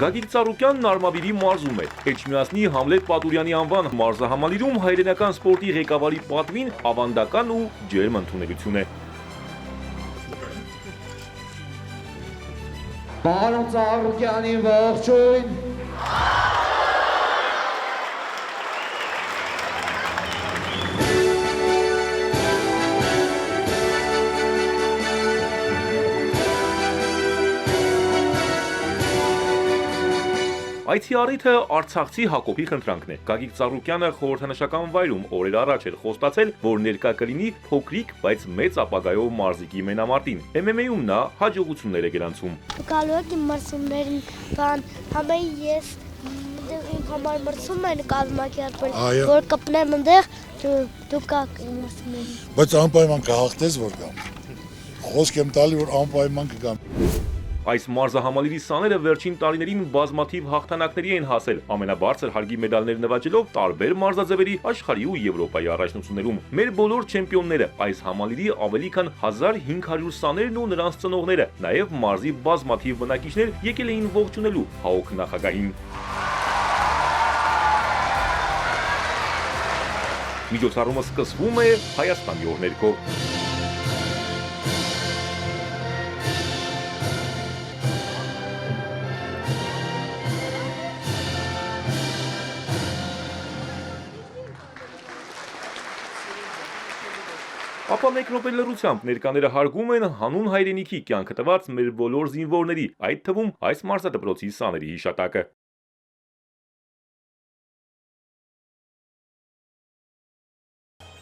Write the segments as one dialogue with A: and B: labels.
A: Գագիկ Ծառուկյանն Արմավիրի մարզում է։ Էջմիածնի Համլետ Պատուրյանի անվան մարզահամալիրում հայրենական սպորտի ղեկավարի պատվին ավանդական ու ջերմ ընդունելություն է։
B: Պարոն Ծառուկյանին ողջույն։
A: Այցի առիթը արցախցի Հակոբի խնդրանքն է։ Գագիկ Ծառուկյանը խորհրդանշական վայրում օրեր առաջ էր խոստացել, որ ներկա կլինի փոքրիկ, բայց մեծ ապագայով մարզիկի մենամարտին։ MMA-ում նա հաջողություններ է գրանցում։
C: Գալու եք իմ մրցումներին, բան, համեի ես իմ համար մրցում են կազմակերպել, որ կպնեմ ընդեղ, դու կաք իմ մրցումներին։
D: Բայց անպայման կհաղթես, որ գամ։ Խոսք եմ տալի, որ անպայման կգամ։
A: Այս մարզահամալիրի սաները վերջին տարիներին բազմաթիվ հաղթանակների են հասել, ամենաբարձր հարգի մեդալներ նվաճելով տարբեր մարզաձևերի աշխարհի ու Եվրոպայի առաջնություններում։ Մեր բոլոր չեմպիոնները, այս համալիրի ավելի քան 1500 սաներն ու նրանց ծնողները, նաև մարզի բազմաթիվ բնակիչներ եկել էին ողջունելու ՀԱՕԿ նախագահին։ Միջոցառումը սկսվում է Հայաստանի օրհներգով։ Ապա մեկ րոպե լռությամբ ներկաները հարգում են հանուն հայրենիքի կյանքը տված մեր բոլոր զինվորների, այդ թվում այս մարզադպրոցի սաների հիշատակը։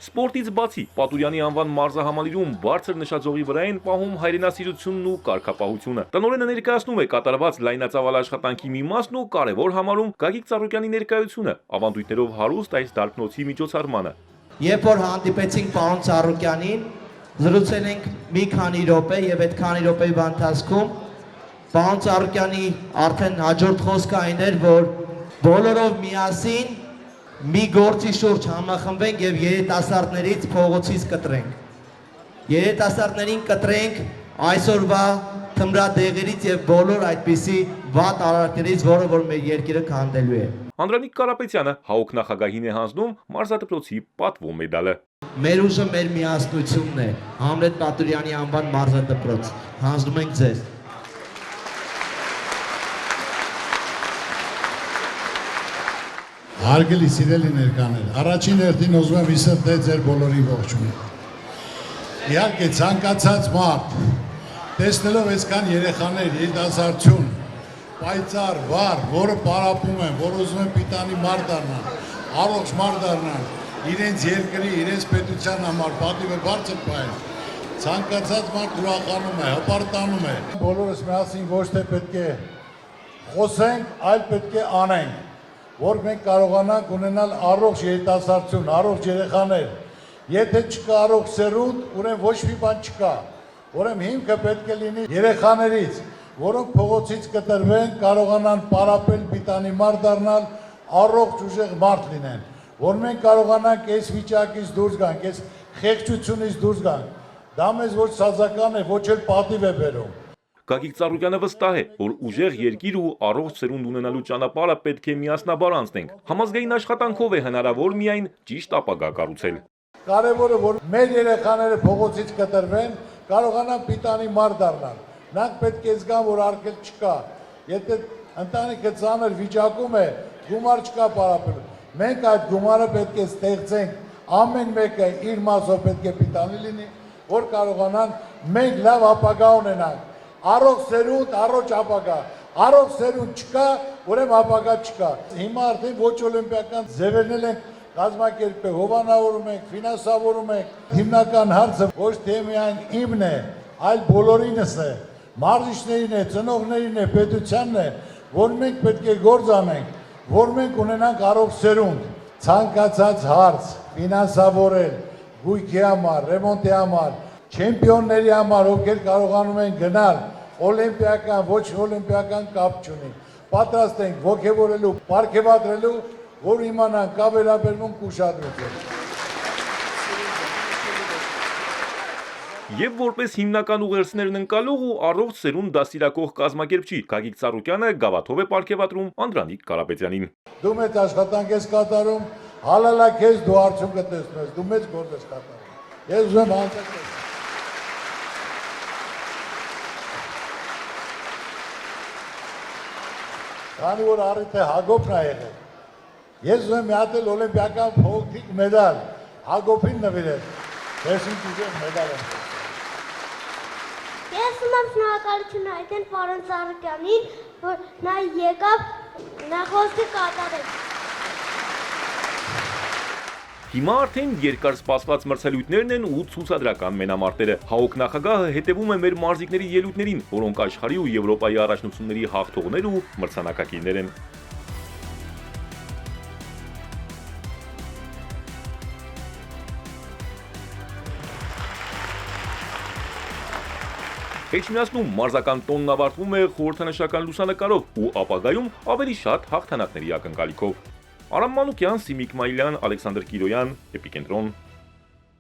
A: Սպորտից բացի Պատուրյանի անվան մարզահամալիրում բարձր նշաձողի վրա են պահում հայրենասիրությունն ու կարգապահությունը։ Տնօրենը ներկայացնում է կատարված լայնածավալ աշխատանքի մի մասն ու կարևոր համարում Գագիկ Ծառուկյանի ներկայությունը, ավանդույթներով հարուստ այս դարբնոցի միջոցառմանը։
B: Երբ որ հանդիպեցինք պարոն Ծառուկյանին, զրուցել ենք մի քանի րոպե եւ այդ քանի րոպեի ընթացքում պարոն Ծառուկյանի արդեն հաջորդ խոսքը այն էր, որ բոլորով միասին մի գործի շուրջ համախմբենք եւ երիտասարդներից փողոցից կտրենք։ Երիտասարդներին կտրենք այսօրվա թմրադեղերից եւ բոլոր այդպիսի վատ արարքներից, որը որ մեր երկիրը քանդելու է։
A: Անդրանիկ Կարապետյանը ՀԱՕԿ նախագահին է հանձնում մարզադպրոցի պատվո մեդալը։
B: Մեր ուժը մեր միասնությունն է, Համլետ Պատուրյանի անվան մարզադպրոց, հանձնում ենք ձեզ։
D: Հարգելի սիրելի ներկաներ, առաջին հերթին ուզում եմ իսրտել ձեր բոլորի ողջույն։ Իհարկե ցանկացած մարդ, տեսնելով այսքան երեխաներ, երիտասարդություն, պայծառ, վառ, որը պարապում են, որ ուզում են պիտանի մարդ դառնան, առողջ մարդ դառնան, իրենց երկրի, իրենց պետության համար պատիվը բարձր պահեն, ցանկացած մարդ ուրախանում է, հպարտանում է։ Բոլորս միասին ոչ թե պետք է խոսենք, այլ պետք է անենք, որ մենք կարողանանք ունենալ առողջ երիտասարդություն, առողջ երեխաներ։ Եթե չկա առողջ սերունդ, ուրեմն ոչ մի բան չկա։ Ուրեմն հիմքը պետք է լինի երեխաներից, որոնք փողոցից կտրվեն, կարողանան պարապել, պիտանի մարդ դառնալ, առողջ ուժեղ մարդ լինեն, որ մենք կարողանանք այս վիճակից դուրս գանք, այս խեղճությունից դուրս գանք։ Դա մեզ ոչ սազական է, ոչ էլ պատիվ է բերում։
A: Գագիկ Ծառուկյանը վստահ է, որ ուժեղ երկիր ու առողջ սերունդ ունենալու ճանապարհը պետք է միասնաբար անցնենք։ Համազգային աշխատանքով է հնարավոր միայն ճիշտ ապագա կառուցել։
D: Կարևորը որ մեր երեխաները փողոցից կտրվեն, կարողանան պիտանի մարդ դառնալ։ Նրանք պետք է զգան, որ արգել չկա։ Եթե ընտանիքը ծանր վիճակում է, գումար չկա պարապելու։ Մենք այդ գումարը պետք է ստեղծենք, ամեն մեկը իր մասով պետք է պիտանի լինի, որ կարողանան մենք լավ ապագա ունենանք։ Առողջ սերունդ, առողջ ապագա։ Առողջ սերունդ չկա, ուրեմն ապագա չկա։ Հիմա արդեն ոչ օլիմպիական ձևերն ենք կազմակերպել, հովանավորում ենք, ֆինանսավորում ենք։ Հիմնական հարցը ոչ թե միայն իմն է, այլ բոլորինս է, մարզիչներին է, ծնողներին է, պետությանն է, որ մենք պետք է գործ անենք, որ մենք ունենանք առողջ սերունդ, ցանկացած հարց, ֆինանսավորել, գույքի համար, ռեմոնտի համար, չեմպիոնների համար, ովքեր կարողանում են գնալ, օլիմպիական, ոչ օլիմպիական կապ չունի, պատրաստ ենք ոգևորելու, պարգևատրելու, որ իմանան կա վերաբերվում ուշադրություն։
A: Եվ որպես հիմնական ուղերձներն ընկալող ու առողջ սերունդ դաստիարակող կազմակերպչի Գագիկ Ծառուկյանը գավաթով է պարգևատրում Անդրանիկ Կարապետյանին։
D: Դու մեծ աշխատանք ես կատարում, հալալա քեզ դու արդյունքը տեսնում ես, դու մեծ գործ ես կատարում։ Ես ուզում եմ հանձնել։ Քանի որ առիթ է Հակոբն ա եղել, ես ուզում եմ մի հատ էլ օլիմպիական փողոքիկ մեդալ Հակոբին նվիրել։ Ես ինձ մեդալ եմ։
C: Ես ում եմ շնորհակալություն հայտնել պարոն Ծառուկյանին, որ նա եկավ, նա խոսքը կատարեց։
A: Հիմա արդեն երկար սպասված մրցելույթներն են ու ցուցադրական մենամարտերը։ ՀԱՕԿ նախագահը հետևում է մեր մարզիկների ելույթներին, որոնք աշխարհի ու Եվրոպայի առաջնությունների հաղթողներ ու մրցանակակիրներ են։ Էջմիածնում մարզական տոնն ավարտվում է խորհրդանշական լուսանկարով ու ապագայում ավելի շատ հաղթանակների ակնկալիքով։ Արամ Մանուկյան, Սիմիկ Մայլյան, Ալեքսանդր Կիրոյան, Էպիկենտրոն։